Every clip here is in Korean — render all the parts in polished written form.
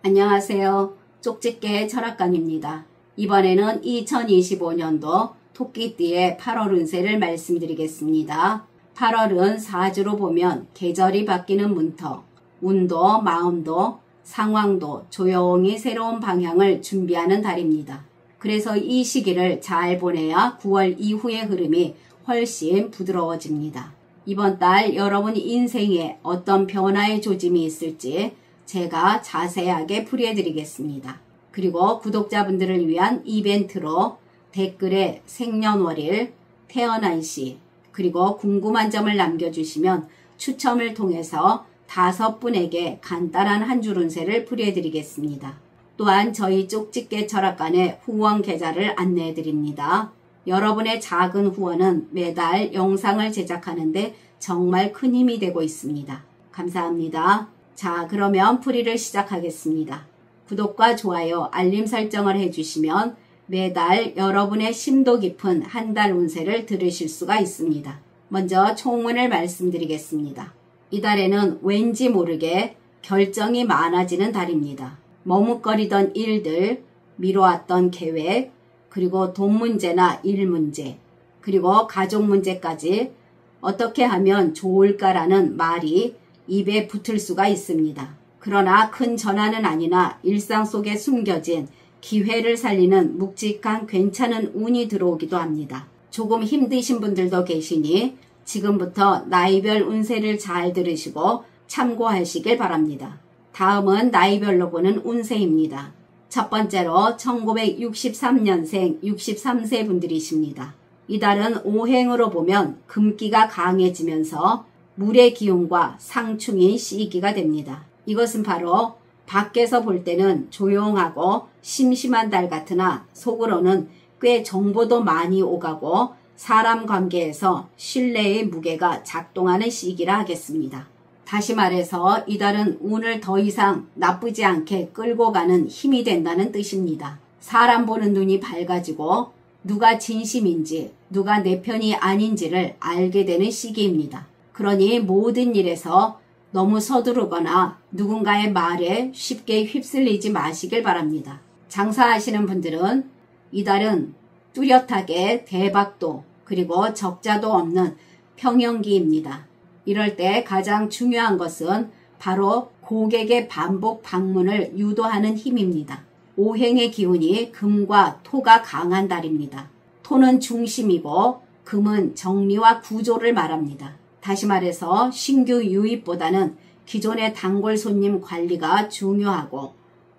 안녕하세요. 쪽집게 철학관입니다. 이번에는 2025년도 토끼띠의 8월 운세를 말씀드리겠습니다. 8월은 사주로 보면 계절이 바뀌는 문터, 운도 마음도 상황도 조용히 새로운 방향을 준비하는 달입니다. 그래서 이 시기를 잘 보내야 9월 이후의 흐름이 훨씬 부드러워집니다. 이번 달 여러분 인생에 어떤 변화의 조짐이 있을지 제가 자세하게 풀이해드리겠습니다. 그리고 구독자분들을 위한 이벤트로 댓글에 생년월일, 태어난 시, 그리고 궁금한 점을 남겨주시면 추첨을 통해서 5분에게 간단한 한 줄 운세를 풀이해드리겠습니다. 또한 저희 쪽집게 철학관의 후원 계좌를 안내해드립니다. 여러분의 작은 후원은 매달 영상을 제작하는데 정말 큰 힘이 되고 있습니다. 감사합니다. 자, 그러면 풀이를 시작하겠습니다. 구독과 좋아요, 알림 설정을 해주시면 매달 여러분의 심도 깊은 한 달 운세를 들으실 수가 있습니다. 먼저 총운을 말씀드리겠습니다. 이달에는 왠지 모르게 결정이 많아지는 달입니다. 머뭇거리던 일들, 미뤄왔던 계획, 그리고 돈 문제나 일 문제, 그리고 가족 문제까지 어떻게 하면 좋을까라는 말이 입에 붙을 수가 있습니다. 그러나 큰 전환은 아니나 일상 속에 숨겨진 기회를 살리는 묵직한 괜찮은 운이 들어오기도 합니다. 조금 힘드신 분들도 계시니 지금부터 나이별 운세를 잘 들으시고 참고하시길 바랍니다. 다음은 나이별로 보는 운세입니다. 첫 번째로 1963년생 63세 분들이십니다. 이달은 오행으로 보면 금기가 강해지면서 물의 기운과 상충인 시기가 됩니다. 이것은 바로 밖에서 볼 때는 조용하고 심심한 달 같으나 속으로는 꽤 정보도 많이 오가고 사람 관계에서 신뢰의 무게가 작동하는 시기라 하겠습니다. 다시 말해서 이달은 운을 더 이상 나쁘지 않게 끌고 가는 힘이 된다는 뜻입니다. 사람 보는 눈이 밝아지고 누가 진심인지 누가 내 편이 아닌지를 알게 되는 시기입니다. 그러니 모든 일에서 너무 서두르거나 누군가의 말에 쉽게 휩쓸리지 마시길 바랍니다. 장사하시는 분들은 이달은 뚜렷하게 대박도 그리고 적자도 없는 평형기입니다. 이럴 때 가장 중요한 것은 바로 고객의 반복 방문을 유도하는 힘입니다. 오행의 기운이 금과 토가 강한 달입니다. 토는 중심이고 금은 정리와 구조를 말합니다. 다시 말해서 신규 유입보다는 기존의 단골 손님 관리가 중요하고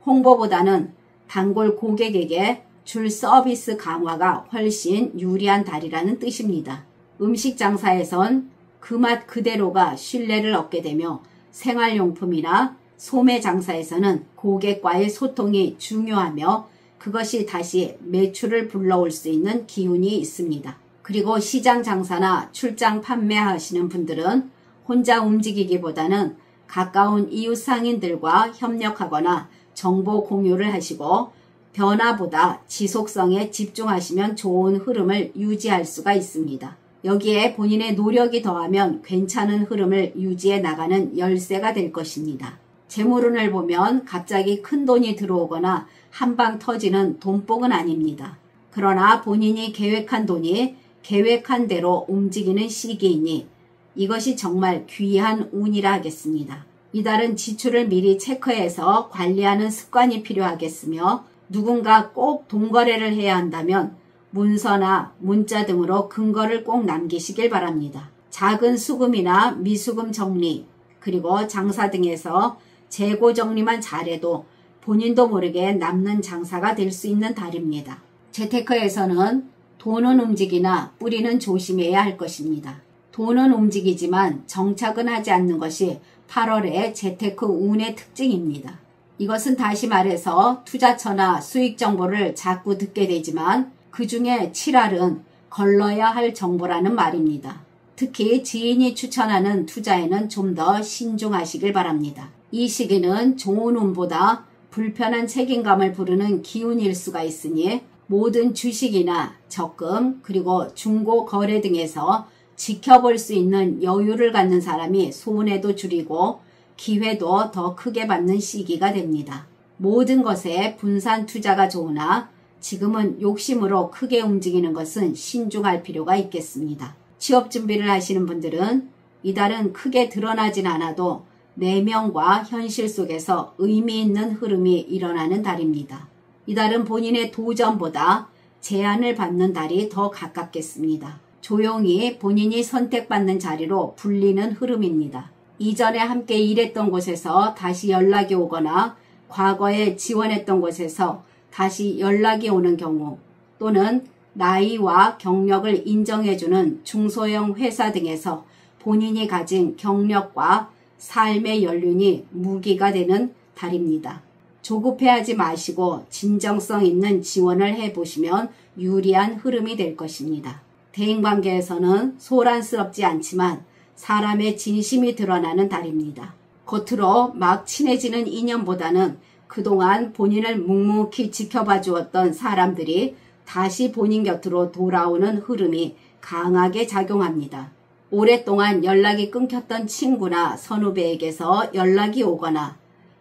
홍보보다는 단골 고객에게 줄 서비스 강화가 훨씬 유리한 달이라는 뜻입니다. 음식 장사에선 그 맛 그대로가 신뢰를 얻게 되며 생활용품이나 소매 장사에서는 고객과의 소통이 중요하며 그것이 다시 매출을 불러올 수 있는 기운이 있습니다. 그리고 시장 장사나 출장 판매하시는 분들은 혼자 움직이기보다는 가까운 이웃 상인들과 협력하거나 정보 공유를 하시고 변화보다 지속성에 집중하시면 좋은 흐름을 유지할 수가 있습니다. 여기에 본인의 노력이 더하면 괜찮은 흐름을 유지해 나가는 열쇠가 될 것입니다. 재물운을 보면 갑자기 큰 돈이 들어오거나 한방 터지는 돈복은 아닙니다. 그러나 본인이 계획한 돈이 계획한 대로 움직이는 시기이니 이것이 정말 귀한 운이라 하겠습니다. 이달은 지출을 미리 체크해서 관리하는 습관이 필요하겠으며 누군가 꼭 돈거래를 해야 한다면 문서나 문자 등으로 근거를 꼭 남기시길 바랍니다. 작은 수금이나 미수금 정리 그리고 장사 등에서 재고 정리만 잘해도 본인도 모르게 남는 장사가 될 수 있는 달입니다. 재테크에서는 돈은 움직이나 뿌리는 조심해야 할 것입니다. 돈은 움직이지만 정착은 하지 않는 것이 8월의 재테크 운의 특징입니다. 이것은 다시 말해서 투자처나 수익 정보를 자꾸 듣게 되지만 그 중에 7할은 걸러야 할 정보라는 말입니다. 특히 지인이 추천하는 투자에는 좀 더 신중하시길 바랍니다. 이 시기는 좋은 운보다 불편한 책임감을 부르는 기운일 수가 있으니 모든 주식이나 적금 그리고 중고 거래 등에서 지켜볼 수 있는 여유를 갖는 사람이 손해도 줄이고 기회도 더 크게 받는 시기가 됩니다. 모든 것에 분산 투자가 좋으나 지금은 욕심으로 크게 움직이는 것은 신중할 필요가 있겠습니다. 취업 준비를 하시는 분들은 이달은 크게 드러나진 않아도 내면과 현실 속에서 의미 있는 흐름이 일어나는 달입니다. 이달은 본인의 도전보다 제안을 받는 달이 더 가깝겠습니다. 조용히 본인이 선택받는 자리로 불리는 흐름입니다. 이전에 함께 일했던 곳에서 다시 연락이 오거나 과거에 지원했던 곳에서 다시 연락이 오는 경우, 또는 나이와 경력을 인정해주는 중소형 회사 등에서 본인이 가진 경력과 삶의 연륜이 무기가 되는 달입니다. 조급해하지 마시고 진정성 있는 지원을 해보시면 유리한 흐름이 될 것입니다. 대인관계에서는 소란스럽지 않지만 사람의 진심이 드러나는 달입니다. 겉으로 막 친해지는 인연보다는 그동안 본인을 묵묵히 지켜봐 주었던 사람들이 다시 본인 곁으로 돌아오는 흐름이 강하게 작용합니다. 오랫동안 연락이 끊겼던 친구나 선후배에게서 연락이 오거나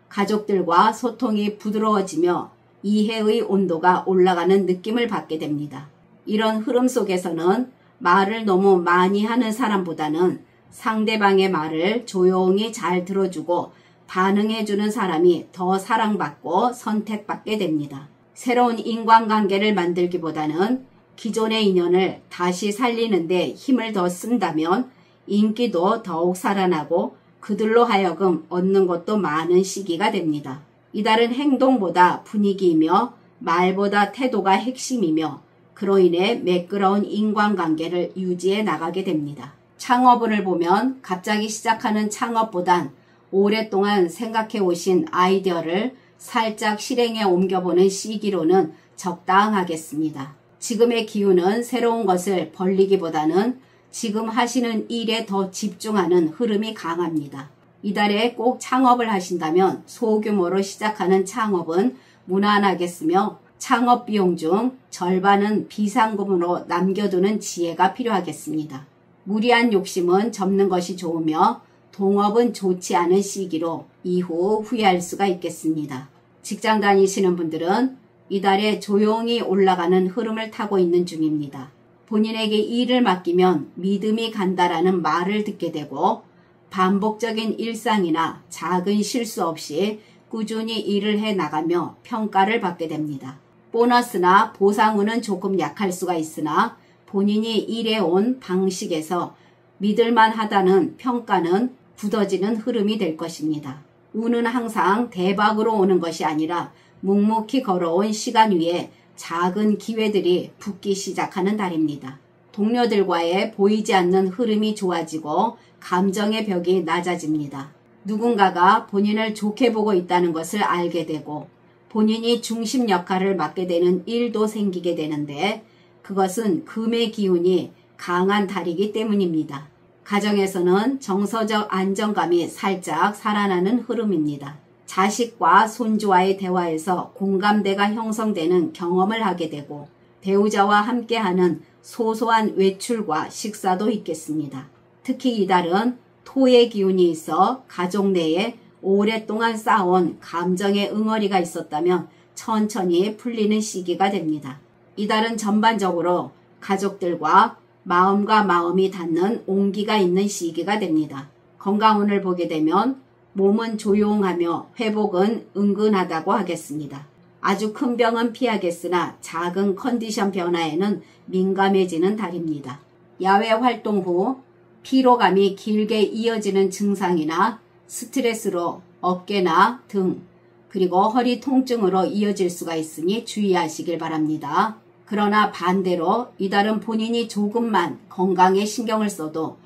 가족들과 소통이 부드러워지며 이해의 온도가 올라가는 느낌을 받게 됩니다. 이런 흐름 속에서는 말을 너무 많이 하는 사람보다는 상대방의 말을 조용히 잘 들어주고 반응해주는 사람이 더 사랑받고 선택받게 됩니다. 새로운 인간관계를 만들기보다는 기존의 인연을 다시 살리는데 힘을 더 쓴다면 인기도 더욱 살아나고 그들로 하여금 얻는 것도 많은 시기가 됩니다. 이달은 행동보다 분위기이며 말보다 태도가 핵심이며 그로 인해 매끄러운 인간관계를 유지해 나가게 됩니다. 창업운을 보면 갑자기 시작하는 창업보단 오랫동안 생각해 오신 아이디어를 살짝 실행에 옮겨보는 시기로는 적당하겠습니다. 지금의 기운은 새로운 것을 벌리기보다는 지금 하시는 일에 더 집중하는 흐름이 강합니다. 이달에 꼭 창업을 하신다면 소규모로 시작하는 창업은 무난하겠으며 창업 비용 중 절반은 비상금으로 남겨두는 지혜가 필요하겠습니다. 무리한 욕심은 접는 것이 좋으며 동업은 좋지 않은 시기로 이후 후회할 수가 있겠습니다. 직장 다니시는 분들은 이달에 조용히 올라가는 흐름을 타고 있는 중입니다. 본인에게 일을 맡기면 믿음이 간다라는 말을 듣게 되고 반복적인 일상이나 작은 실수 없이 꾸준히 일을 해 나가며 평가를 받게 됩니다. 보너스나 보상운은 조금 약할 수가 있으나 본인이 일해온 방식에서 믿을만 하다는 평가는 굳어지는 흐름이 될 것입니다. 운은 항상 대박으로 오는 것이 아니라 묵묵히 걸어온 시간 위에 작은 기회들이 붙기 시작하는 달입니다. 동료들과의 보이지 않는 흐름이 좋아지고 감정의 벽이 낮아집니다. 누군가가 본인을 좋게 보고 있다는 것을 알게 되고 본인이 중심 역할을 맡게 되는 일도 생기게 되는데 그것은 금의 기운이 강한 달이기 때문입니다. 가정에서는 정서적 안정감이 살짝 살아나는 흐름입니다. 자식과 손주와의 대화에서 공감대가 형성되는 경험을 하게 되고 배우자와 함께하는 소소한 외출과 식사도 있겠습니다. 특히 이달은 토의 기운이 있어 가족 내에 오랫동안 쌓아온 감정의 응어리가 있었다면 천천히 풀리는 시기가 됩니다. 이달은 전반적으로 가족들과 마음과 마음이 닿는 온기가 있는 시기가 됩니다. 건강운을 보게 되면 몸은 조용하며 회복은 은근하다고 하겠습니다. 아주 큰 병은 피하겠으나 작은 컨디션 변화에는 민감해지는 달입니다. 야외 활동 후 피로감이 길게 이어지는 증상이나 스트레스로 어깨나 등 그리고 허리 통증으로 이어질 수가 있으니 주의하시길 바랍니다. 그러나 반대로 이달은 본인이 조금만 건강에 신경을 써도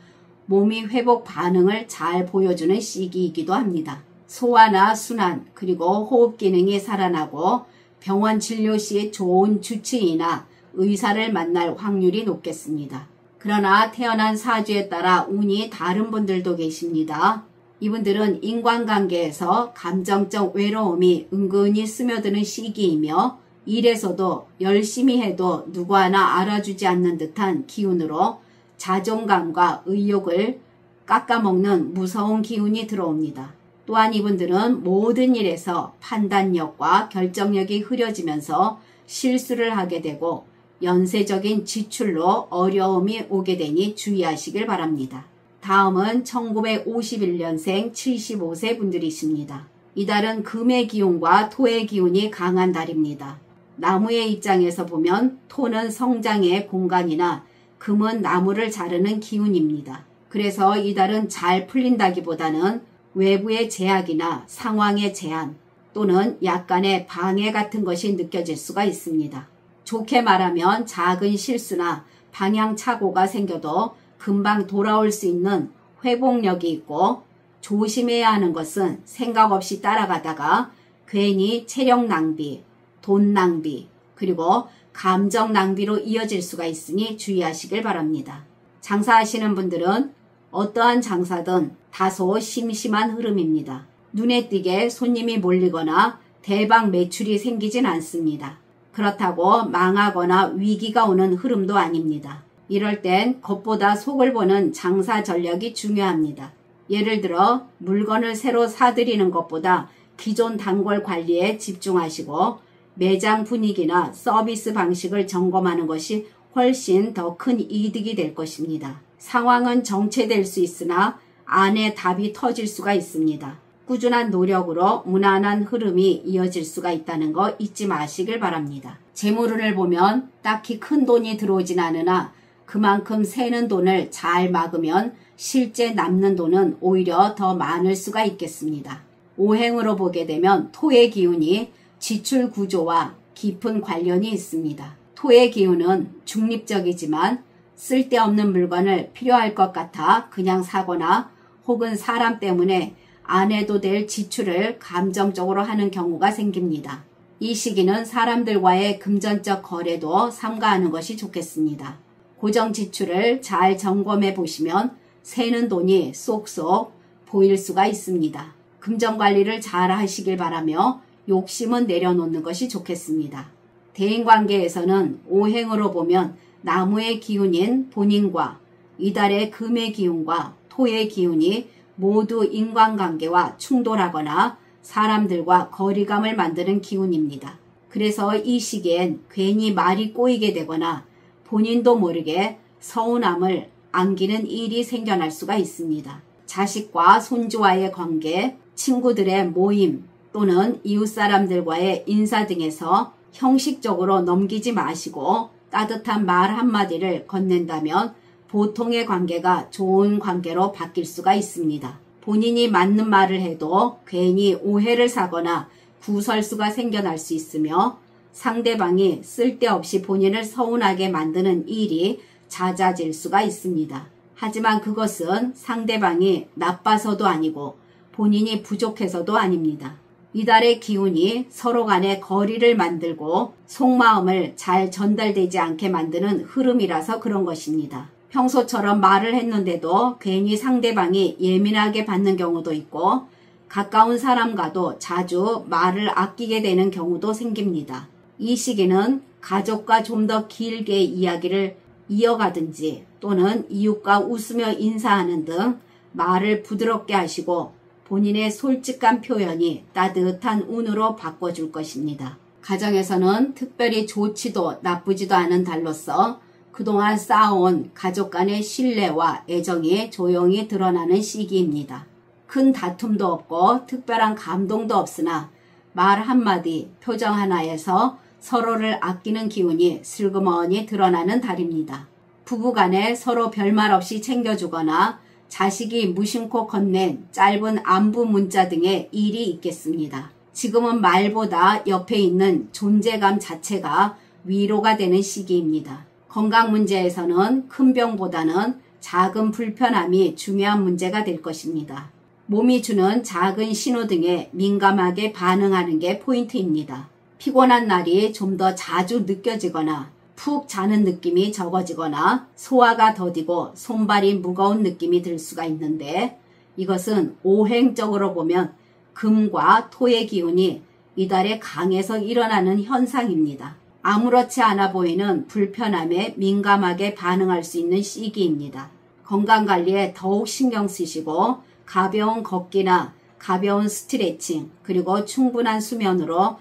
몸이 회복 반응을 잘 보여주는 시기이기도 합니다. 소화나 순환 그리고 호흡 기능이 살아나고 병원 진료 시 좋은 주치의나 의사를 만날 확률이 높겠습니다. 그러나 태어난 사주에 따라 운이 다른 분들도 계십니다. 이분들은 인간관계에서 감정적 외로움이 은근히 스며드는 시기이며 일에서도 열심히 해도 누구 하나 알아주지 않는 듯한 기운으로 자존감과 의욕을 깎아먹는 무서운 기운이 들어옵니다. 또한 이분들은 모든 일에서 판단력과 결정력이 흐려지면서 실수를 하게 되고 연쇄적인 지출로 어려움이 오게 되니 주의하시길 바랍니다. 다음은 1951년생 75세 분들이십니다. 이달은 금의 기운과 토의 기운이 강한 달입니다. 나무의 입장에서 보면 토는 성장의 공간이나 금은 나무를 자르는 기운입니다. 그래서 이달은 잘 풀린다기보다는 외부의 제약이나 상황의 제한 또는 약간의 방해 같은 것이 느껴질 수가 있습니다. 좋게 말하면 작은 실수나 방향착오가 생겨도 금방 돌아올 수 있는 회복력이 있고, 조심해야 하는 것은 생각 없이 따라가다가 괜히 체력 낭비, 돈 낭비, 그리고 감정 낭비로 이어질 수가 있으니 주의하시길 바랍니다. 장사하시는 분들은 어떠한 장사든 다소 심심한 흐름입니다. 눈에 띄게 손님이 몰리거나 대박 매출이 생기진 않습니다. 그렇다고 망하거나 위기가 오는 흐름도 아닙니다. 이럴 땐 겉보다 속을 보는 장사 전략이 중요합니다. 예를 들어 물건을 새로 사들이는 것보다 기존 단골 관리에 집중하시고 매장 분위기나 서비스 방식을 점검하는 것이 훨씬 더 큰 이득이 될 것입니다. 상황은 정체될 수 있으나 안에 답이 터질 수가 있습니다. 꾸준한 노력으로 무난한 흐름이 이어질 수가 있다는 거 잊지 마시길 바랍니다. 재물운을 보면 딱히 큰 돈이 들어오진 않으나 그만큼 새는 돈을 잘 막으면 실제 남는 돈은 오히려 더 많을 수가 있겠습니다. 오행으로 보게 되면 토의 기운이 지출 구조와 깊은 관련이 있습니다. 토의 기운은 중립적이지만 쓸데없는 물건을 필요할 것 같아 그냥 사거나 혹은 사람 때문에 안 해도 될 지출을 감정적으로 하는 경우가 생깁니다. 이 시기는 사람들과의 금전적 거래도 삼가하는 것이 좋겠습니다. 고정 지출을 잘 점검해 보시면 새는 돈이 쏙쏙 보일 수가 있습니다. 금전 관리를 잘 하시길 바라며 욕심은 내려놓는 것이 좋겠습니다. 대인관계에서는 오행으로 보면 나무의 기운인 본인과 이달의 금의 기운과 토의 기운이 모두 인간관계와 충돌하거나 사람들과 거리감을 만드는 기운입니다. 그래서 이 시기엔 괜히 말이 꼬이게 되거나 본인도 모르게 서운함을 안기는 일이 생겨날 수가 있습니다. 자식과 손주와의 관계, 친구들의 모임 또는 이웃사람들과의 인사 등에서 형식적으로 넘기지 마시고 따뜻한 말 한마디를 건넨다면 보통의 관계가 좋은 관계로 바뀔 수가 있습니다. 본인이 맞는 말을 해도 괜히 오해를 사거나 구설수가 생겨날 수 있으며 상대방이 쓸데없이 본인을 서운하게 만드는 일이 잦아질 수가 있습니다. 하지만 그것은 상대방이 나빠서도 아니고 본인이 부족해서도 아닙니다. 이달의 기운이 서로 간의 거리를 만들고 속마음을 잘 전달되지 않게 만드는 흐름이라서 그런 것입니다. 평소처럼 말을 했는데도 괜히 상대방이 예민하게 받는 경우도 있고 가까운 사람과도 자주 말을 아끼게 되는 경우도 생깁니다. 이 시기는 가족과 좀 더 길게 이야기를 이어가든지 또는 이웃과 웃으며 인사하는 등 말을 부드럽게 하시고 본인의 솔직한 표현이 따뜻한 운으로 바꿔줄 것입니다. 가정에서는 특별히 좋지도 나쁘지도 않은 달로서 그동안 쌓아온 가족 간의 신뢰와 애정이 조용히 드러나는 시기입니다. 큰 다툼도 없고 특별한 감동도 없으나 말 한마디, 표정 하나에서 서로를 아끼는 기운이 슬그머니 드러나는 달입니다. 부부간에 서로 별말 없이 챙겨주거나 자식이 무심코 건넨 짧은 안부 문자 등의 일이 있겠습니다. 지금은 말보다 옆에 있는 존재감 자체가 위로가 되는 시기입니다. 건강 문제에서는 큰 병보다는 작은 불편함이 중요한 문제가 될 것입니다. 몸이 주는 작은 신호 등에 민감하게 반응하는 게 포인트입니다. 피곤한 날이 좀 더 자주 느껴지거나 푹 자는 느낌이 적어지거나 소화가 더디고 손발이 무거운 느낌이 들 수가 있는데 이것은 오행적으로 보면 금과 토의 기운이 이달에 강해서 일어나는 현상입니다. 아무렇지 않아 보이는 불편함에 민감하게 반응할 수 있는 시기입니다. 건강관리에 더욱 신경 쓰시고 가벼운 걷기나 가벼운 스트레칭 그리고 충분한 수면으로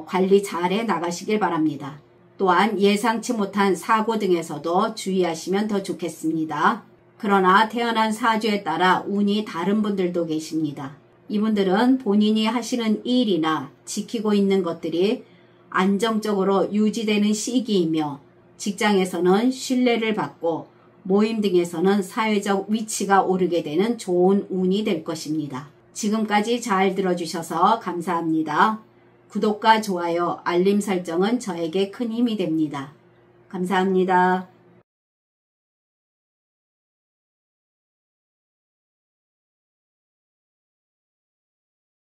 관리 잘해 나가시길 바랍니다. 또한 예상치 못한 사고 등에서도 주의하시면 더 좋겠습니다. 그러나 태어난 사주에 따라 운이 다른 분들도 계십니다. 이분들은 본인이 하시는 일이나 지키고 있는 것들이 안정적으로 유지되는 시기이며 직장에서는 신뢰를 받고 모임 등에서는 사회적 위치가 오르게 되는 좋은 운이 될 것입니다. 지금까지 잘 들어주셔서 감사합니다. 구독과 좋아요, 알림 설정은 저에게 큰 힘이 됩니다. 감사합니다.